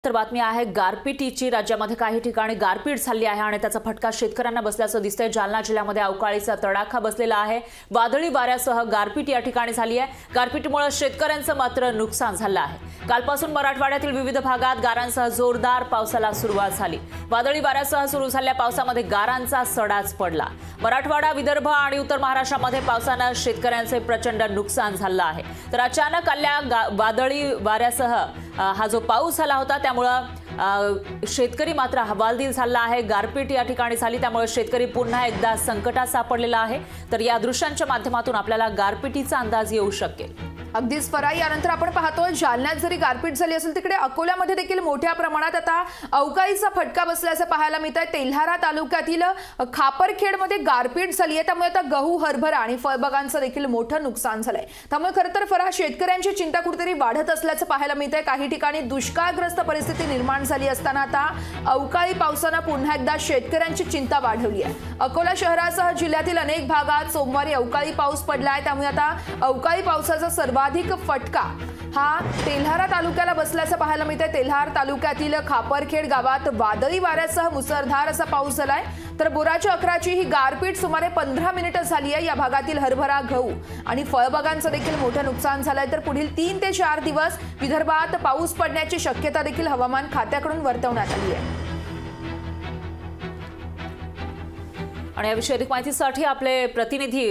तर बातमी आहे गारपीटीची। राज्यामध्ये काही ठिकाणी गारपीट झाली आहे आणि त्याचा फटका शेतकऱ्यांना बसल्याचं दिसतंय। जालना जिल्ह्यामध्ये अवकाळीचा तडाखा बसलेला आहे। वादळी वाऱ्यासह गारपीट या ठिकाणी झाली आहे। गारपीटीमुळे शेतकऱ्यांचं मात्र नुकसान झालं आहे। कालपासून मराठवाड्यातील विविध भागात गारांसह जोरदार पावसाला सुरुवात झाली। वादळी वाऱ्यासह सुरू झालेल्या पावसामध्ये गारांचा सडाच पडला। मराठवाडा, विदर्भ आणि उत्तर महाराष्ट्रामध्ये पावसाने शेतकऱ्यांचे प्रचंड नुकसान झालं आहे। तर अचानक आलेल्या वादळी वाऱ्यासह हा जो पाऊस झाला होता त्यामुळे शेतकरी मात्र हवालदिल झाला आहे। गारपीट या ठिकाणी झाली त्यामुळे शेतकरी पुन्हा एकदा संकटात सापडलेला आहे। तर या दृश्यांच्या माध्यमातून आपल्याला गारपीटीचा अंदाज येऊ शकेल। अगदीच फराई, यानंतर आपण पाहतोय जालन्यात जरी गारपीट झाली असेल तिकडे अकोल्यामध्ये देखील मोठ्या प्रमाणात आता अवकाळीचा फटका बसल्याचं पाहायला मिळतंय। तेल्हारा तालुक्यातील खापरखेडमध्ये गारपीट झाली आहे, त्यामुळे आता गहू, हरभरा आणि फळबागांचं देखील मोठं नुकसान झालंय। त्यामुळे खरं तर फराई, शेतकऱ्यांची चिंता कुठेतरी वाढत असल्याचं पाहायला मिळतंय। काही ठिकाणी दुष्काळग्रस्त परिस्थिती निर्माण झाली असताना आता अवकाळी पावसानं पुन्हा एकदा शेतकऱ्यांची चिंता वाढवली आहे। अकोला शहरासह जिल्ह्यातील अनेक भागात सोमवारी अवकाळी पाऊस पडलाय, त्यामुळे आता अवकाळी पावसाचा सर्वाधिक फटका हा तेल्हारा तालुक्याला बसल्याचं पाहायला मिळतंय। तेल्हार तालुक्यातील खापरखेड गावात वादळी वाऱ्यासह मुसळधार असा पाऊस झालाय। तर बोराच्या अकराची ही गारपीट सुमारे 15 मिनिटं झाली आहे। या भागातील हरभरा, गहू आणि फळबागांचं देखील मोठं नुकसान झालंय। तर पुढील 3 ते 4 दिवस विदर्भात पाऊस पडण्याची शक्यता देखील हवामान खात्याकडून वर्तवण्यात आली आहे। आणि याविषयी अधिक माहितीसाठी आपले प्रतिनिधी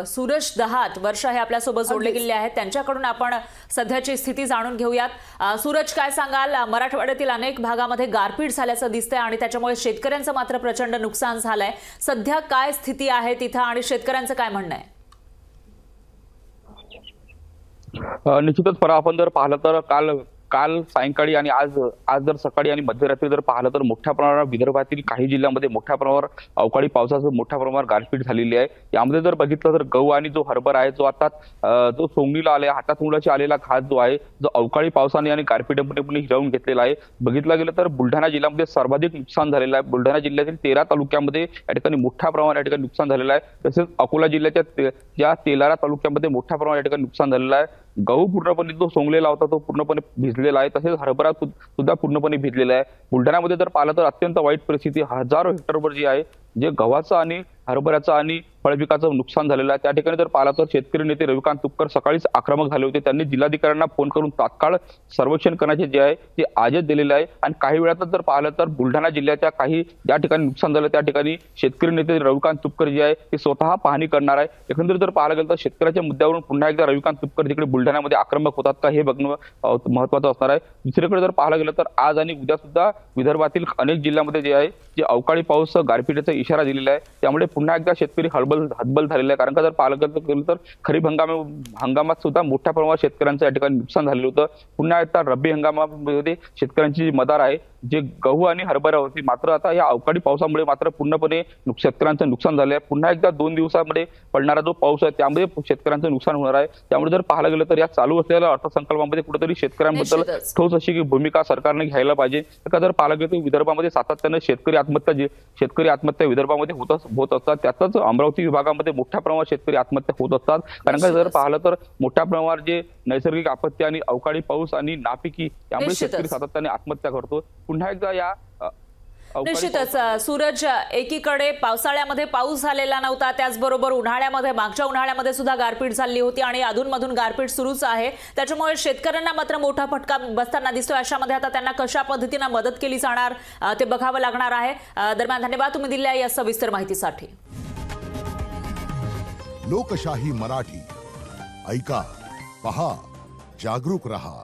सूरज दहात वर्षा हे आपल्यासोबत जोडले गेले आहेत। त्यांच्याकडून आपण सध्याची स्थिती जाणून घेऊयात। सूरज, काय सांगाल? मराठवाड्यातील अनेक भागामध्ये गारपीट झाल्याचं दिसतंय आणि त्याच्यामुळे शेतकऱ्यांचं मात्र प्रचंड नुकसान झालंय। सध्या काय स्थिती आहे तिथं आणि शेतकऱ्यांचं काय म्हणणं आहे? निश्चितच फरा, आपण जर पाहिलं तर काल सायंकाळी आणि आज जर सकाळी आणि मध्यरात्री जर पाहिलं तर मोठ्या प्रमाणावर विदर्भातील काही जिल्ह्यांमध्ये मोठ्या प्रमाणावर अवकाळी पावसाचं मोठ्या प्रमाणावर गारपीट झालेली आहे। यामध्ये जर बघितलं तर गहू आणि जो हरभरा आहे, जो आता जो सोंगणीला आले हातातमुळाची आलेला घात जो आहे, जो अवकाळी पावसाने आणि गारपीटमुळे हिरावून घेतलेला आहे। बघितलं गेलं तर बुलढाणा जिल्ह्यामध्ये सर्वाधिक नुकसान झालेलं आहे। बुलढाणा जिल्ह्यातील 13 तालुक्यामध्ये या ठिकाणी मोठ्या प्रमाणात या ठिकाणी नुकसान झालेलं आहे। तसेच अकोला जिल्ह्याच्या तेल्हारा तालुक्यामध्ये मोठ्या प्रमाणात या ठिकाणी नुकसान झालेलं आहे। गहू पूर्णपणे जो सोंगलेला होता तो पूर्णपणे भिजलेला आहे। तसेच हरभरा सुद्धा पूर्णपणे भिजलेला आहे। बुलढाण्यामध्ये जर पाहिलं तर अत्यंत वाईट परिस्थिती, हजारो हेक्टरवर जी आहे, जे गव्हाचं आणि हरभऱ्याचं आणि फळपिकाचं नुकसान झालेलं आहे। त्या ठिकाणी जर पाहिलं तर शेतकरी नेते रविकांत तुपकर सकाळीच आक्रमक झाले होते। त्यांनी जिल्हाधिकाऱ्यांना फोन करून तात्काळ सर्वेक्षण करण्याचे जे आहे ते आदेश दिलेले आहे। आणि काही वेळातच जर पाहिलं तर बुलढाणा जिल्ह्याच्या काही ज्या ठिकाणी नुकसान झालं त्या ठिकाणी शेतकरी नेते रविकांत तुपकर जे आहे ते स्वतः पाहणी करणार आहे। एकंदरीत जर पाहायला गेलं तर शेतकऱ्याच्या मुद्द्यावरून पुन्हा एकदा रविकांत तुपकर तिकडे बुलढाण्यामध्ये आक्रमक होतात का हे बघणं महत्त्वाचं असणार आहे। दुसरीकडे जर पाहायला गेलं तर आज आणि उद्या सुद्धा विदर्भातील अनेक जिल्ह्यांमध्ये जे आहे जे अवकाळी पाऊस गारपीटीचा इशारा दिलेला आहे। त्यामुळे पुन्हा एकदा शेतकरी हतबल झालेला आहे। कारण का जर पाहिलं गेलं तर खरीप हंगामात सुद्धा मोठ्या प्रमाणात शेतकऱ्यांचं या ठिकाणी नुकसान झालेलं होतं। पुन्हा एकदा रब्बी हंगामामध्ये शेतकऱ्यांची जी मदार आहे, जे गहू आणि हरभरा होती, मात्र आता या अवकाळी पावसामुळे मात्र पूर्णपणे शेतकऱ्यांचं नुकसान झालं आहे। पुन्हा एकदा 2 दिवसामध्ये पडणारा जो पाऊस आहे त्यामुळे शेतकऱ्यांचं नुकसान होणार आहे। त्यामुळे जर पाहायला गेलं तर या चालू असलेल्या अर्थसंकल्पामध्ये कुठेतरी शेतकऱ्यांबद्दल ठोस अशी भूमिका सरकारने घ्यायला पाहिजे। का जर पाहायला गेलं तर विदर्भामध्ये सातत्याने शेतकरी आत्महत्या विदर्भामध्ये होत असतात। त्यातच अमरावती विभागामध्ये मोठ्या प्रमाणात शेतकरी आत्महत्या होत असतात। कारण का जर पाहिलं तर मोठ्या प्रमाणावर जे नैसर्गिक आपत्ती आणि अवकाळी पाऊस आणि नापिकी यामुळे शेतकरी सातत्याने आत्महत्या करतो। पुन्हा एकदा या निश्चितच सूरज, एकीकडे पावसाळ्यामध्ये पाऊस झालेला नव्हता, त्याचबरोबर उन्हाळ्यामध्ये मागच्या उन्हाळ्यामध्ये सुद्धा गारपीट झाली होती आणि अधूनमधून गारपीट सुरूच आहे। त्याच्यामुळे शेतकऱ्यांना मात्र मोठा फटका बसताना दिसतोय। अशामध्ये आता त्यांना कशा पद्धतीने मदत केली जाणार ते बघावं लागणार आहे। दरम्यान धन्यवाद तुम्ही दिलेल्या या सविस्तर माहितीसाठी। लोकशाही मराठी ऐका, पहा, जागरूक रहा।